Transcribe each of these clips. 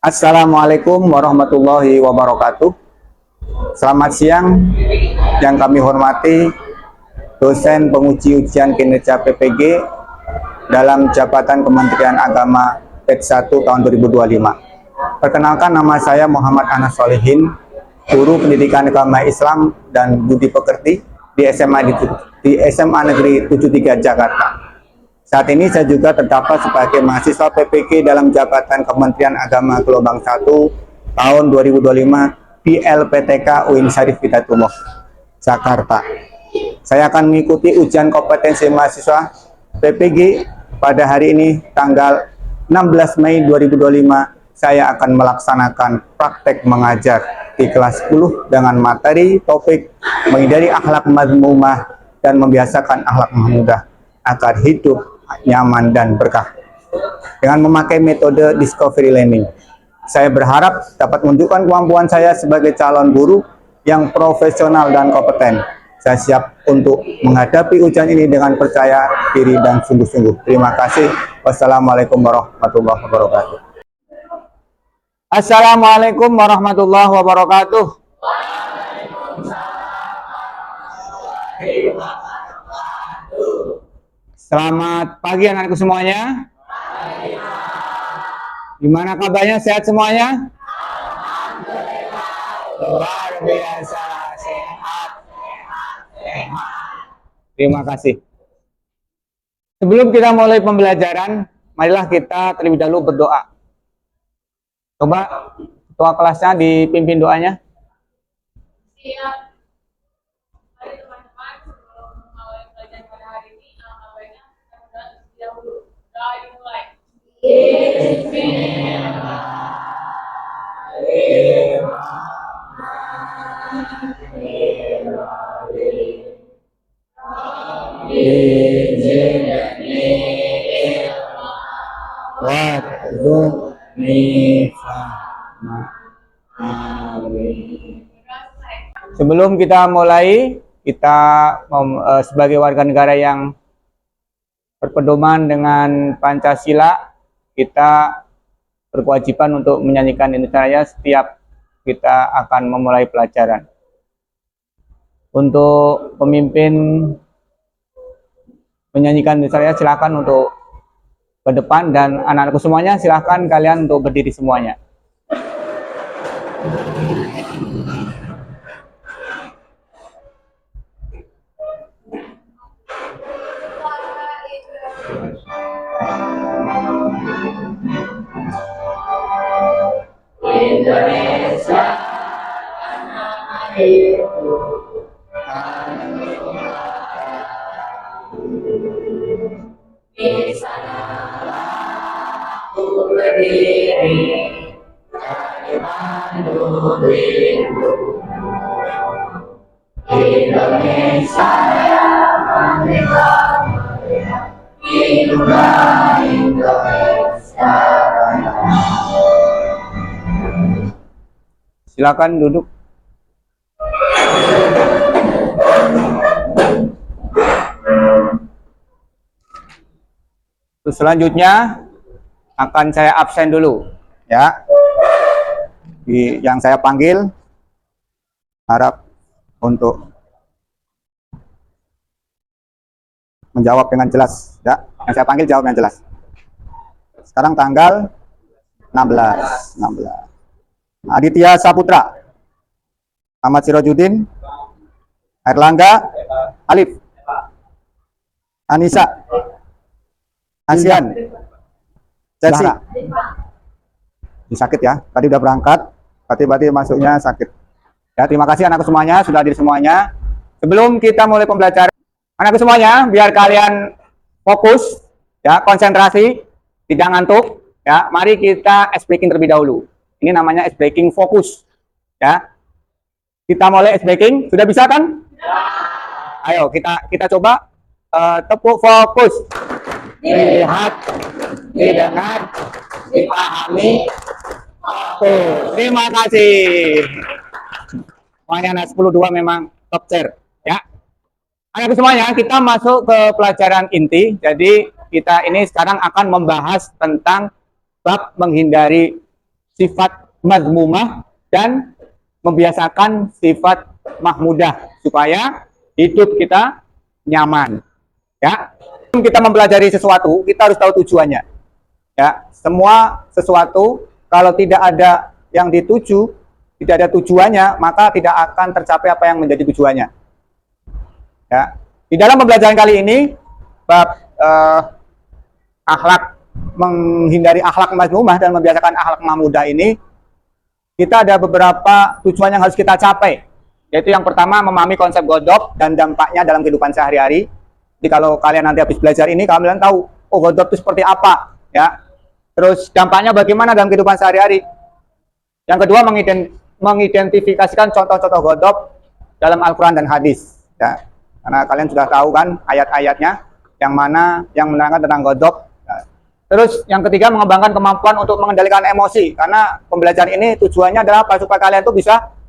Assalamualaikum warahmatullahi wabarakatuh. Selamat siang yang kami hormati dosen penguji ujian kinerja PPG dalam jabatan Kementerian Agama PET 1 tahun 2025. Perkenalkan, nama saya Muhammad Anas Solihin, guru pendidikan agama Islam dan budi pekerti di SMA Negeri 73 Jakarta. Saat ini saya juga terdapat sebagai mahasiswa PPG dalam jabatan Kementerian Agama Gelombang 1 tahun 2025 di LPTK UIN Syarif Hidayatullah, Jakarta. Saya akan mengikuti ujian kompetensi mahasiswa PPG pada hari ini tanggal 16 Mei 2025. Saya akan melaksanakan praktek mengajar di kelas 10 dengan materi topik menghindari akhlak mazmumah dan membiasakan akhlak mahmudah agar hidup nyaman dan berkah dengan memakai metode discovery learning. Saya berharap dapat menunjukkan kemampuan saya sebagai calon guru yang profesional dan kompeten. Saya siap untuk menghadapi ujian ini dengan percaya diri dan sungguh-sungguh. Terima kasih. Wassalamualaikum warahmatullahi wabarakatuh. Assalamualaikum warahmatullahi wabarakatuh. Selamat pagi anak-anakku semuanya. Gimana kabarnya? Sehat semuanya? Luar biasa, sehat. Terima kasih. Sebelum kita mulai pembelajaran, marilah kita terlebih dahulu berdoa. Coba ketua kelasnya dipimpin doanya. Siap. Sebelum kita mulai, kita sebagai warga negara yang berpedoman dengan Pancasila, kita berkewajiban untuk menyanyikan Indonesia Raya setiap kita akan memulai pelajaran. Untuk pemimpin menyanyikan Indonesia Raya, silakan untuk ke depan, dan anak-anakku semuanya silakan kalian untuk berdiri semuanya. Indonesia tanah airku, di sanalah aku berdiri, dari Bandung rindu. Indonesia yang merdeka, hiduplah Indonesia. Silakan duduk. Terus selanjutnya akan saya absen dulu, ya. Yang saya panggil harap untuk menjawab dengan jelas, ya. Yang saya panggil jawab dengan jelas. Sekarang tanggal 16. Aditya Saputra, Ahmad Sirojudin, Erlangga, Alif, Anissa, Asian, Chelsea. Sakit ya, tadi udah berangkat, berarti masuknya sakit. Ya, terima kasih anakku semuanya, sudah hadir semuanya. Sebelum kita mulai pembelajaran, anakku semuanya, biar kalian fokus, ya, konsentrasi, tidak ngantuk, ya. Mari kita ice breaking terlebih dahulu. Ini namanya ice breaking fokus, ya. Kita mulai ice breaking, sudah bisa kan? Ya. Ayo kita coba tepuk fokus. Dilihat, didengar, dipahami. Oke, terima kasih. Semuanya anak 10-2 memang top chair, ya. Anak semuanya, kita masuk ke pelajaran inti. Jadi kita ini sekarang akan membahas tentang bab menghindari sifat mazmumah dan membiasakan sifat mahmudah supaya hidup kita nyaman. Ya, sebelum kita mempelajari sesuatu, kita harus tahu tujuannya. Ya, semua sesuatu kalau tidak ada yang dituju, tidak ada tujuannya, maka tidak akan tercapai apa yang menjadi tujuannya. Ya, di dalam pembelajaran kali ini bab akhlak, menghindari akhlak mazmumah dan membiasakan akhlak mahmudah ini, kita ada beberapa tujuan yang harus kita capai. Yaitu yang pertama, memahami konsep godop dan dampaknya dalam kehidupan sehari-hari. Jadi kalau kalian nanti habis belajar ini, kalian tahu, oh godop itu seperti apa, ya. Terus dampaknya bagaimana dalam kehidupan sehari-hari. Yang kedua, mengidentifikasikan contoh-contoh godop dalam Al-Quran dan hadis. Ya. Karena kalian sudah tahu kan ayat-ayatnya, yang mana yang menerangkan tentang godop. Terus yang ketiga, mengembangkan kemampuan untuk mengendalikan emosi. Karena pembelajaran ini tujuannya adalah supaya kalian tuh bisa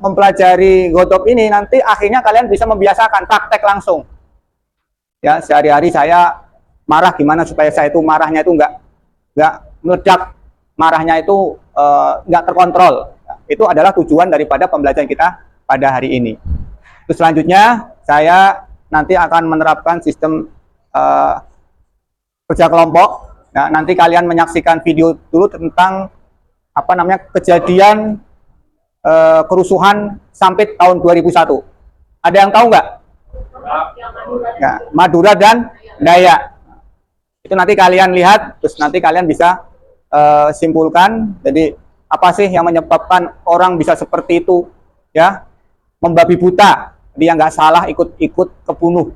mempelajari godop ini, nanti akhirnya kalian bisa membiasakan praktek langsung. Ya, sehari-hari saya marah, gimana supaya saya itu marahnya itu nggak meledak, marahnya itu nggak terkontrol. Itu adalah tujuan daripada pembelajaran kita pada hari ini. Terus selanjutnya saya nanti akan menerapkan sistem kerja kelompok. Nah, nanti kalian menyaksikan video dulu tentang apa namanya kejadian kerusuhan Sampit tahun 2001. Ada yang tahu nggak? Ya, Madura dan Dayak. Itu nanti kalian lihat, terus nanti kalian bisa simpulkan. Jadi apa sih yang menyebabkan orang bisa seperti itu? Ya, membabi buta. Dia nggak salah ikut-ikut kebunuh.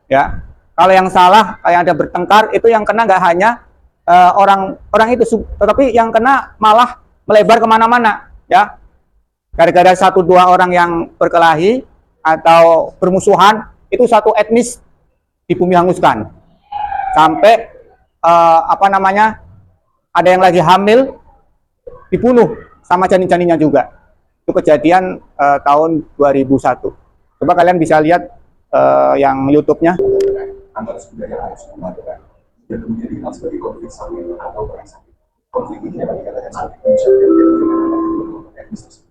Ya. Kalau yang salah, kayak ada bertengkar, itu yang kena nggak hanya orang itu, tetapi yang kena malah melebar kemana-mana, ya. Gara-gara 1-2 orang yang berkelahi atau bermusuhan, itu satu etnis di bumi hanguskan. Sampai apa namanya, ada yang lagi hamil dibunuh sama janin-janinnya juga. Itu kejadian tahun 2001. Coba kalian bisa lihat yang YouTube-nya. Antara budaya harus memadukan dan kemudian dikenal sebagai konflik sawit atau perang sawit. Konflik ini dapat dikatakan sebagai puncak dari kelompok etnis tersebut.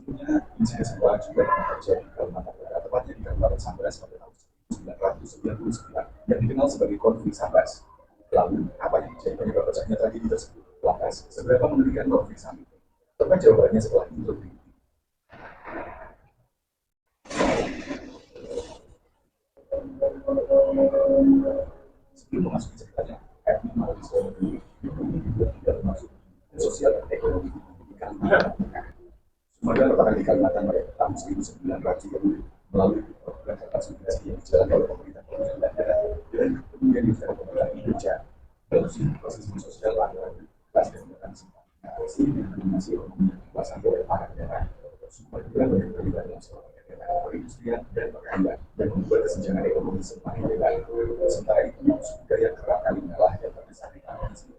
Sebelumnya, insiden serupa juga pernah terjadi di Kalimantan Barat, tepatnya di Kabupaten Sambas pada tahun 1999 yang dikenal sebagai konflik Sambas. Lalu, apa yang menjadi penyebab pecahnya tragedi tersebut? Lantas, seberapa mengerikan konflik sawit? Tepat jawabannya setelah ini. Sebelum memasuki ceritanya, etnik mahasiswa ini tidak termasuk sosial dan ekonomi di Kalimantan Tengah. Sumatera pertama di Kalimantan Barat tahun 1900 melalui program transmigrasi yang dijalankan oleh pemerintah Belanda dan kemudian dilakukan pemerintah Indonesia. Dalam proses sosial lantaran kelas dan transmigrasi dan dominasi ekonomi yang dikuasai oleh para daerah. Sumatera banyak terlibat dalam sebuah perindustrian dan perkampungan dan membuat kesenjangan ekonomi semakin lebar. Sementara itu, budaya kerap kali mengalah dan terdesak di tanah di sini.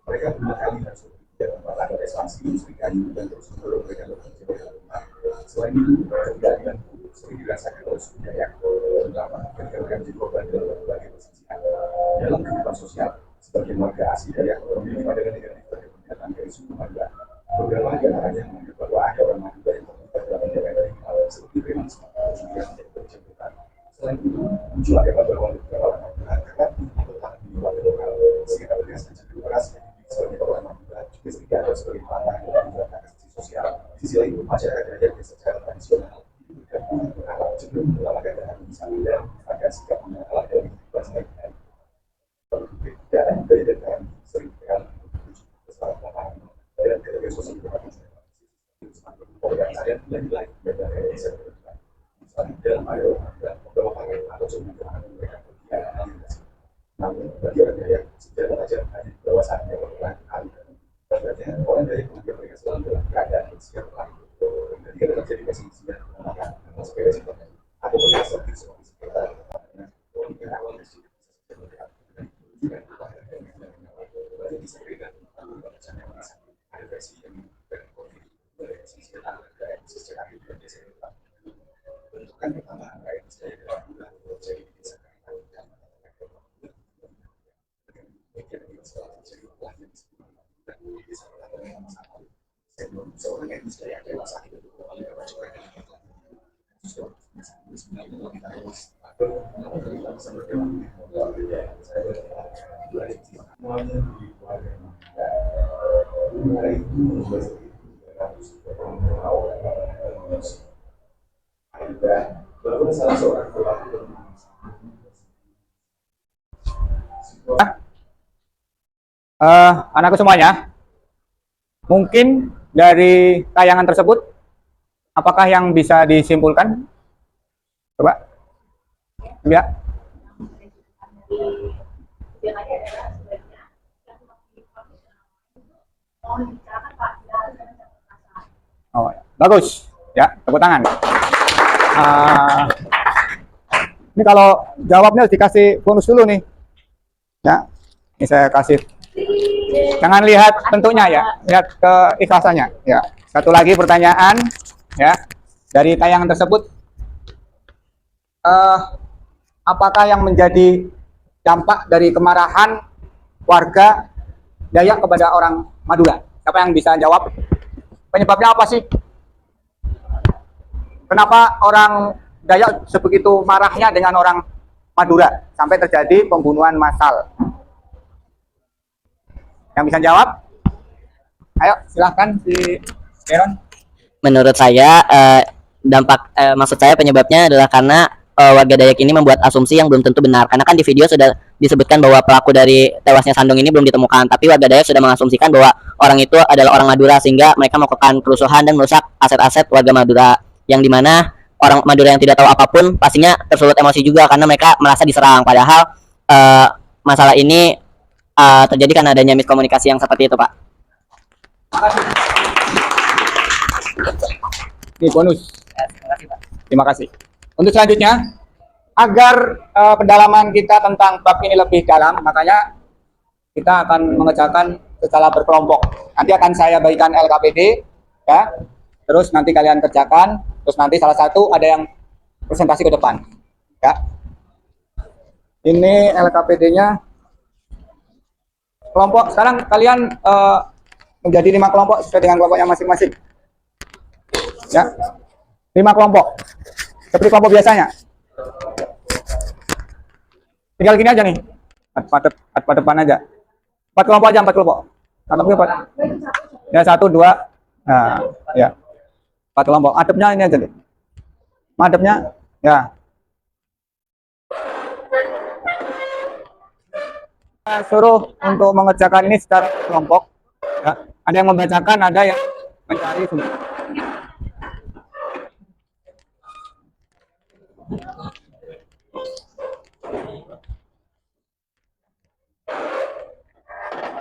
Mereka beberapa kali harus bekerja tempat ada ekspansi industri kayu dan terus mendorong mereka bekerja di rumah. Selain itu, ketidakadilan sering dirasakan oleh suku Dayak, terutama ketika mereka menjadi korban dalam berbagai persisian. Dalam kehidupan sosial, sebagian warga asli Dayak memiliki pandangan negatif terhadap pendatang dari suku Madura. Beberapa di antaranya menganggap bahwa ada orang Madura yang terlibat dalam tindakan radikal seperti premanisme dan menjadi penjemputan. Selain itu, muncul agama bahwa beberapa orang Madura karena bertahan di warga lokal, sehingga tegas dan cenderung keras sebagai orang Madura juga sering dianggap sebagai pelanggaran dalam menjalankan hak asasi sosial. Di sisi lain, masyarakat Dayak yang secara tradisional dan berharap cenderung mengutamakan dan misalnya dan agar sikap mengalah dari kehidupan sehari-hari. Dan budaya dan kami sering sekali kesalahan dan ketika sosial organisasi yang lain dan bisa berjalan. Misalnya dalam ada beberapa pakai atau sumber mereka namun bagi orang Dayak sejarah saja hanya bahwasannya merupakan hal dan orang Dayak menganggap mereka selalu dalam keadaan siap lagi. Ketika terjadi perselisihan maka sepeda sih atau berasal dari sebuah sekitar ketika awal masjid bisa berikan ada versi yang bentukan pertama rakyat saya dalam bulan jadi bisa Anakku semuanya, mungkin dari tayangan tersebut, apakah yang bisa disimpulkan? Coba, ya. Oh, bagus, ya, tepuk tangan. Ini kalau jawabnya dikasih bonus dulu nih, ya. Ini saya kasih. Jangan lihat bentuknya ya, lihat keikhlasannya. Ya, satu lagi pertanyaan, ya, dari tayangan tersebut, apakah yang menjadi dampak dari kemarahan warga Dayak kepada orang Madura? Siapa yang bisa jawab? Penyebabnya apa sih? Kenapa orang Dayak sebegitu marahnya dengan orang Madura sampai terjadi pembunuhan massal? Yang bisa jawab? Ayo, silahkan si Deron. Menurut saya maksud saya penyebabnya adalah karena warga Dayak ini membuat asumsi yang belum tentu benar. Karena kan di video sudah disebutkan bahwa pelaku dari tewasnya Sandung ini belum ditemukan, tapi warga Dayak sudah mengasumsikan bahwa orang itu adalah orang Madura, sehingga mereka melakukan kerusuhan dan merusak aset-aset warga Madura, yang dimana orang Madura yang tidak tahu apapun pastinya tersulut emosi juga karena mereka merasa diserang. Padahal masalah ini terjadi karena adanya miskomunikasi yang seperti itu, Pak. Ini bonus. Terima kasih. Untuk selanjutnya, agar pendalaman kita tentang bab ini lebih dalam, makanya kita akan mengerjakan secara berkelompok. Nanti akan saya bagikan LKPD, ya. Terus nanti kalian kerjakan. Terus nanti salah satu ada yang presentasi ke depan, ya. Ini LKPD-nya. Kelompok sekarang kalian menjadi 5 kelompok sesuai dengan kelompoknya masing-masing. Ya, 5 kelompok. Seperti kelompok biasanya. Tinggal gini aja nih. Pada depan aja. 4 kelompok aja, 4 kelompok. Atapnya 4. Ya, 1, 2. Nah, ya. 4 kelompok. Adepnya ini aja deh. Madepnya, ya. Kita suruh untuk mengerjakan ini secara kelompok. Ya. Ada yang membacakan, ada yang mencari sumber.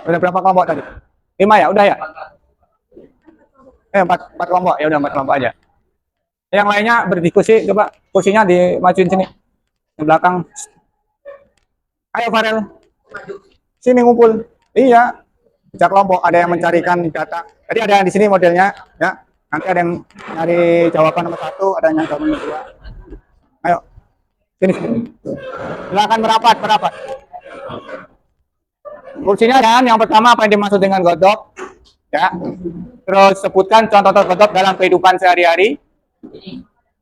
Udah berapa kelompok tadi? 5 ya? Udah ya? 4 kelompok. Ya udah 4 kelompok aja. Yang lainnya berdiskusi, coba kursinya dimajuin sini. Di belakang. Ayo Farel. Sini ngumpul. Iya. Baca kelompok, ada yang mencarikan data. Jadi ada yang di sini modelnya, ya. Nanti ada yang nyari jawaban nomor 1, ada yang jawaban nomor 2. Ayo. Sini. Silakan merapat. Kursinya kan yang pertama apa yang dimaksud dengan godok, ya. Terus sebutkan contoh godok dalam kehidupan sehari-hari.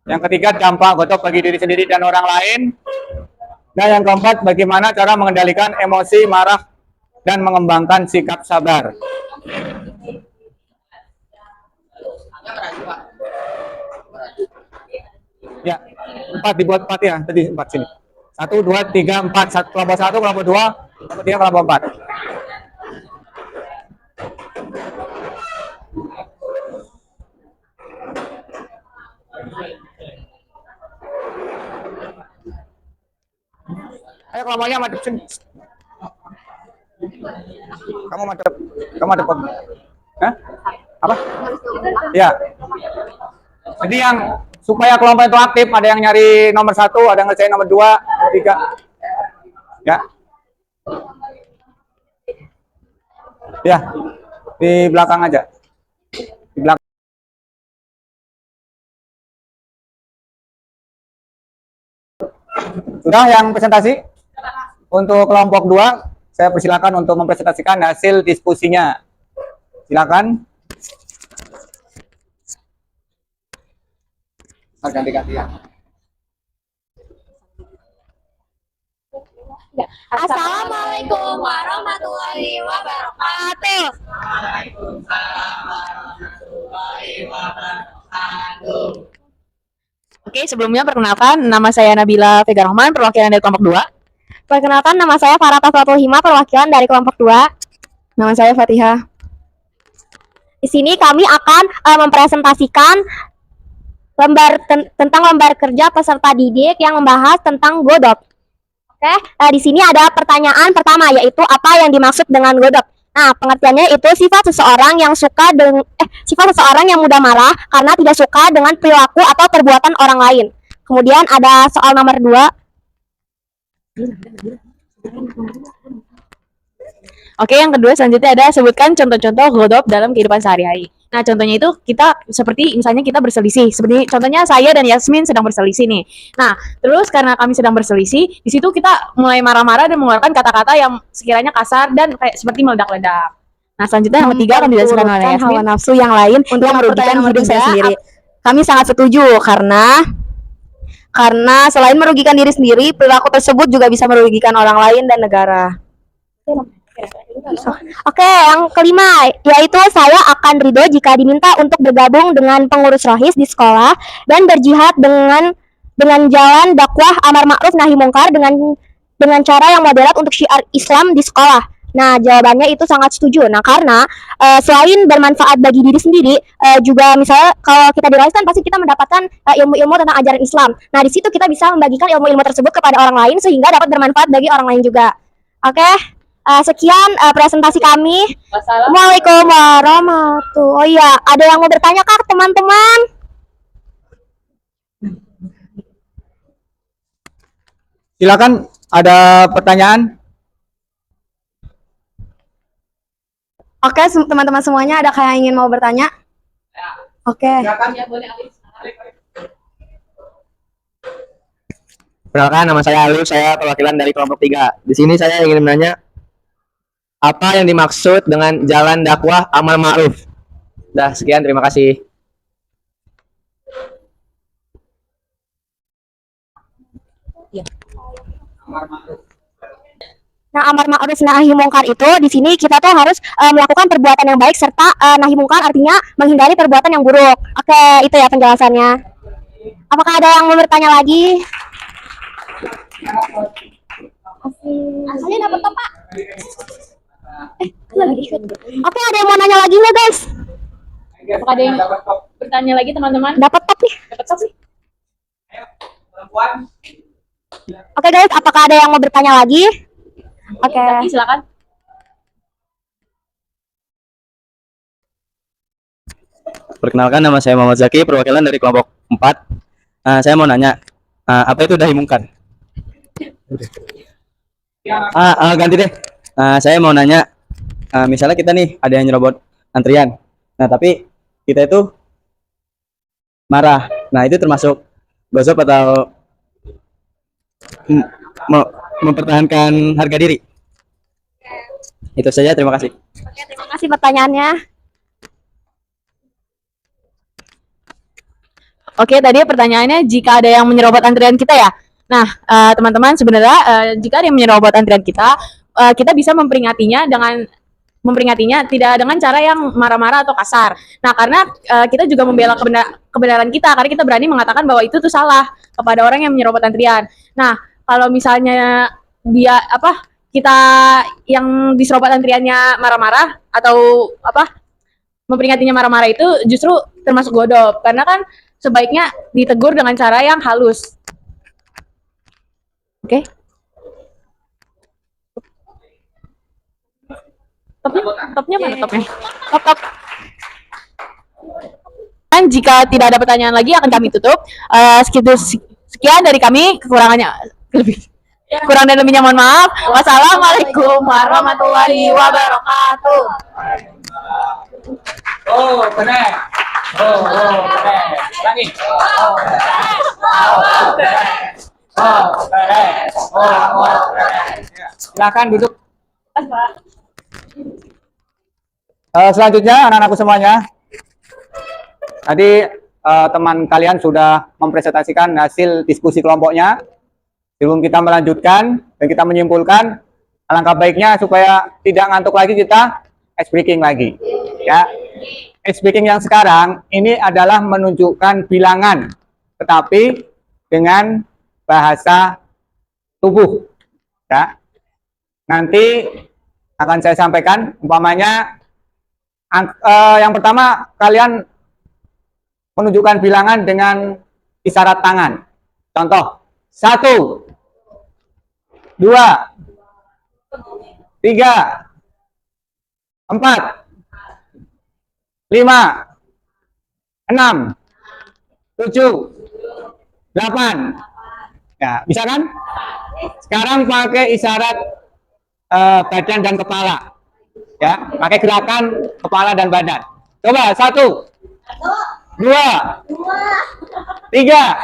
Yang ketiga, dampak godok bagi diri sendiri dan orang lain. Dan yang keempat, bagaimana cara mengendalikan emosi, marah, dan mengembangkan sikap sabar. Ya, 4 dibuat 4 ya, tadi 4 sini. 1, 2, 3, 4. Kelompok 1, kelompok 2, kelompok 3, kelompok 4. Ayo kelompoknya madep sini. Kamu madep. Hah? Apa? Ya. Jadi yang supaya kelompok itu aktif, ada yang nyari nomor 1, ada yang ngerjain nomor 2, 3. Ya. Ya. Di belakang aja. Di belakang. Sudah yang presentasi? Untuk kelompok 2, saya persilakan untuk mempresentasikan hasil diskusinya. Silakan. Ganti-gantian. Assalamualaikum warahmatullahi wabarakatuh. Oke, sebelumnya perkenalkan, nama saya Nabila Vega Rahman, perwakilan dari kelompok 2. Perkenalkan, nama saya Farah Tafatul Hima, perwakilan dari kelompok 2. Nama saya Fatihah. Di sini kami akan mempresentasikan tentang lembar kerja peserta didik yang membahas tentang godop. Oke, di sini ada pertanyaan pertama, yaitu apa yang dimaksud dengan godop. Nah, pengertiannya itu sifat seseorang yang mudah marah karena tidak suka dengan perilaku atau perbuatan orang lain. Kemudian ada soal nomor 2. Oke, yang kedua selanjutnya ada sebutkan contoh-contoh godop dalam kehidupan sehari-hari. Nah, contohnya itu kita seperti misalnya kita berselisih. Seperti contohnya saya dan Yasmin sedang berselisih nih. Nah, terus karena kami sedang berselisih, di situ kita mulai marah-marah dan mengeluarkan kata-kata yang sekiranya kasar dan kayak seperti meledak-ledak. Nah, selanjutnya yang ketiga akan dijelaskan oleh Yasmin. Hawa nafsu yang lain untuk Yang merugikan pertanyaan hidup saya ketiga, sendiri. Kami sangat setuju karena selain merugikan diri sendiri, perilaku tersebut juga bisa merugikan orang lain dan negara. Oke, yang kelima, yaitu saya akan ridho jika diminta untuk bergabung dengan pengurus rohis di sekolah dan berjihad dengan jalan dakwah amar ma'ruf nahi mungkar dengan cara yang moderat untuk syiar Islam di sekolah. Nah, jawabannya itu sangat setuju. Nah, karena selain bermanfaat bagi diri sendiri, juga misalnya kalau kita di rohis kan pasti kita mendapatkan ilmu-ilmu tentang ajaran Islam. Nah, di situ kita bisa membagikan ilmu-ilmu tersebut kepada orang lain sehingga dapat bermanfaat bagi orang lain juga. Oke. Sekian presentasi kami. Assalamualaikum warahmatullahi wabarakatuh. Oh iya, ada yang mau bertanya kah teman-teman? Silakan, ada pertanyaan? Oke, teman-teman semuanya, ada yang ingin mau bertanya? Oke. Perkenalkan, nama saya Alif, saya perwakilan dari kelompok 3. Di sini saya ingin menanya apa yang dimaksud dengan jalan dakwah amal ma'ruf. Dah, sekian, terima kasih. Nah, amar ma'ruf nahi mungkar itu di sini kita tuh harus melakukan perbuatan yang baik serta nahi mungkar artinya menghindari perbuatan yang buruk. Oke, itu ya penjelasannya. Apakah ada yang mau bertanya lagi? Asalnya dapat top, Pak. Oke, ada yang mau nanya lagi nggak, guys? Apakah ada yang bertanya lagi, teman-teman? Dapat top nih. Dapat top sih. Oke, guys, apakah ada yang mau bertanya lagi? Oke. Zaki, silakan. Perkenalkan, nama saya Muhammad Zaki, perwakilan dari kelompok 4. Saya mau nanya, apa itu nahi mungkar? Ganti deh. Saya mau nanya, misalnya kita nih ada yang nyerobot antrian. Nah, tapi kita itu marah. Nah, itu termasuk gosip atau mempertahankan harga diri? Itu saja, terima kasih. Oke, terima kasih pertanyaannya. Oke, tadi pertanyaannya jika ada yang menyerobot antrian kita ya. Nah, teman-teman, sebenarnya jika ada yang menyerobot antrian kita, kita bisa memperingatinya tidak dengan cara yang marah-marah atau kasar. Nah, karena kita juga membela kebenaran kita, karena kita berani mengatakan bahwa itu tuh salah kepada orang yang menyerobot antrian. Nah, kalau misalnya kita yang diserobot antriannya marah-marah atau memperingatinya marah-marah, itu justru termasuk godop, karena kan sebaiknya ditegur dengan cara yang halus. Oke. Topnya mana topnya? Top. Dan jika tidak ada pertanyaan lagi akan kami tutup. Sekian dari kami, kurang dan lebihnya mohon maaf. Wassalamualaikum warahmatullahi wabarakatuh. Oh, keren. Keren. Lagi. Keren. Silakan duduk. Selanjutnya anak-anakku semuanya, tadi teman kalian sudah mempresentasikan hasil diskusi kelompoknya. Sebelum kita melanjutkan dan kita menyimpulkan, alangkah baiknya supaya tidak ngantuk lagi kita ice breaking lagi. Ya, ice breaking yang sekarang ini adalah menunjukkan bilangan, tetapi dengan bahasa tubuh. Ya, nanti akan saya sampaikan, umpamanya yang pertama kalian menunjukkan bilangan dengan isyarat tangan. Contoh, 1, 2, 3, 4, 5, 6, 7, 8. Ya, bisa kan? Sekarang pakai isyarat badan dan kepala. Ya, pakai gerakan kepala dan badan. Coba 1, 2, 3,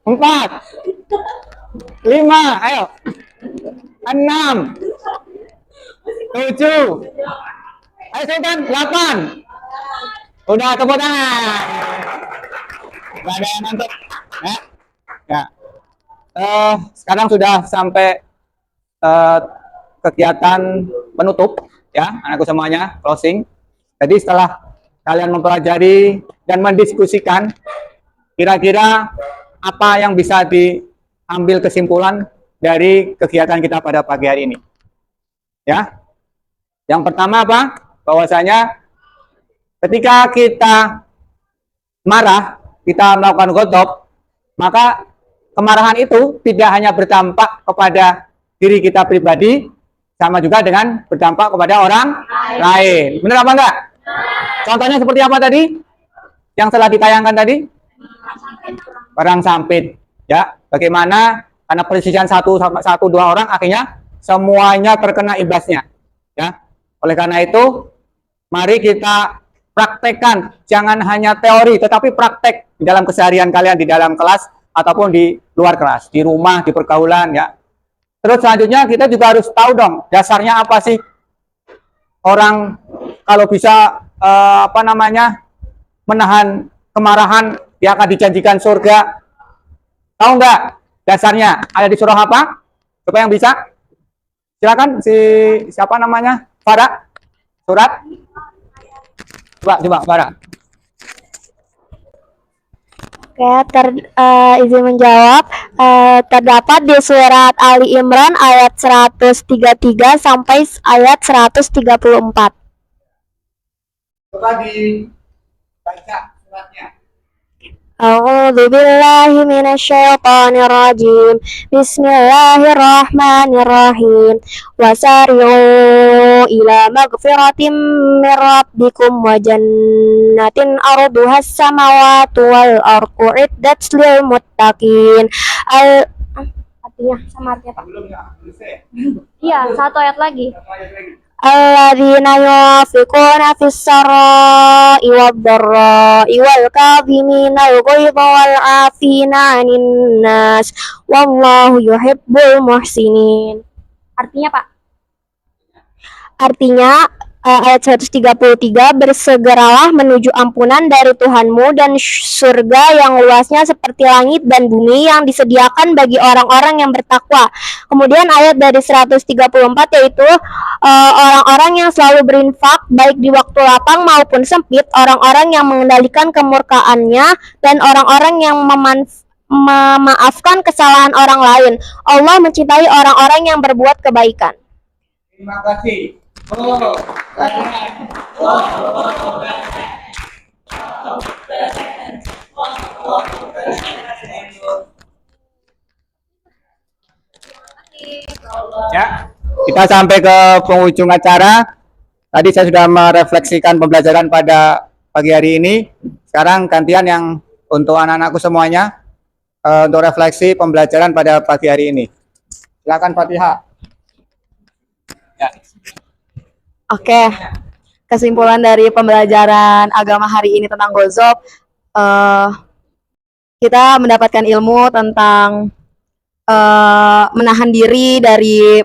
4, 5, ayo. 6, 7, ayo Sultan, 8. Udah, tepuk tangan. Gak ada yang nonton. Ya. Ya. Sekarang sudah sampai kegiatan penutup, ya, anakku semuanya, closing. Jadi setelah kalian mempelajari dan mendiskusikan, kira-kira apa yang bisa diambil kesimpulan dari kegiatan kita pada pagi hari ini? Ya, yang pertama apa? Bahwasanya ketika kita marah, kita melakukan godop, maka kemarahan itu tidak hanya berdampak kepada diri kita pribadi, sama juga dengan berdampak kepada orang lain. Benar apa enggak? Contohnya seperti apa tadi? Yang telah ditayangkan tadi? Perang sampit. Ya, bagaimana karena persisian satu dua orang akhirnya semuanya terkena imbasnya. Ya, oleh karena itu, mari kita praktekkan, jangan hanya teori, tetapi praktek di dalam keseharian kalian, di dalam kelas ataupun di luar kelas, di rumah, di pergaulan, ya. Terus selanjutnya kita juga harus tahu dong dasarnya apa sih orang kalau bisa menahan kemarahan dia akan dijanjikan surga. Tahu nggak dasarnya ada di surah apa? Coba yang bisa, silakan siapa namanya? Farah, surat. Coba Farah. Oke, izin menjawab. Terdapat di surat Ali Imran ayat 133 sampai ayat 134. Coba dibaca suratnya. A'udzu billahi minasyaitonir rajim. Bismillahirrahmanirrahim. Wasari'u ila magfiratin mir rabbikum wa jannatin arduhas samawati wal ardu iddat lil muttaqin. Artinya sama artinya, Pak. Belum ya? Iya, satu ayat lagi. Satu ayat lagi. Alladzina yufiquna fis sarai wad dharai wal kadhimina al-ghaiza wal 'afina 'anil nas wallahu yuhibbul muhsinin. Artinya, Pak? Artinya ayat 133, bersegeralah menuju ampunan dari Tuhanmu dan surga yang luasnya seperti langit dan bumi yang disediakan bagi orang-orang yang bertakwa. Kemudian ayat dari 134 yaitu orang-orang yang selalu berinfak baik di waktu lapang maupun sempit, orang-orang yang mengendalikan kemurkaannya, dan orang-orang yang memaafkan kesalahan orang lain. Allah mencintai orang-orang yang berbuat kebaikan. Terima kasih. Ya, kita sampai ke penghujung acara. Tadi saya sudah merefleksikan pembelajaran pada pagi hari ini. Sekarang gantian yang untuk anak-anakku semuanya untuk refleksi pembelajaran pada pagi hari ini. Silakan Fatihah. Ya. Oke, kesimpulan dari pembelajaran agama hari ini tentang gozop, kita mendapatkan ilmu tentang menahan diri dari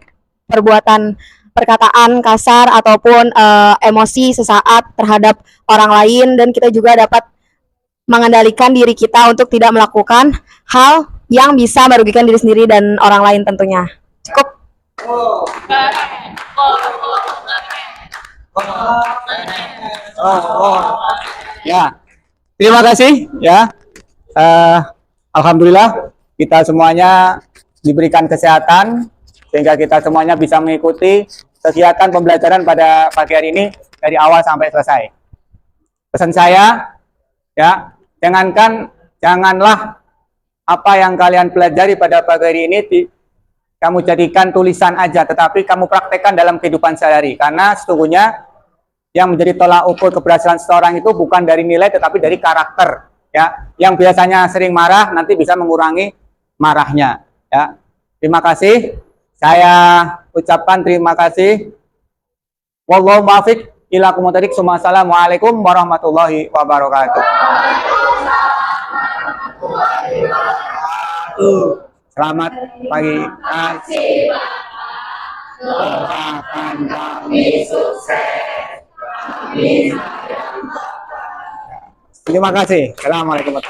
perbuatan perkataan kasar ataupun emosi sesaat terhadap orang lain, dan kita juga dapat mengendalikan diri kita untuk tidak melakukan hal yang bisa merugikan diri sendiri dan orang lain tentunya. Cukup. Ya, terima kasih ya. Alhamdulillah kita semuanya diberikan kesehatan sehingga kita semuanya bisa mengikuti kegiatan pembelajaran pada pagi hari ini dari awal sampai selesai. Pesan saya ya, janganlah apa yang kalian pelajari pada pagi hari ini kamu jadikan tulisan aja, tetapi kamu praktekkan dalam kehidupan sehari-hari, karena sesungguhnya yang menjadi tolak ukur keberhasilan seseorang itu bukan dari nilai tetapi dari karakter ya. Yang biasanya sering marah nanti bisa mengurangi marahnya ya. Terima kasih. Saya ucapkan terima kasih. Wallahu muwaffiq ila aqwamit thoriq. Wassalamualaikum warahmatullahi wabarakatuh. Selamat pagi. Doakan kami sukses. Terima kasih. Assalamualaikum.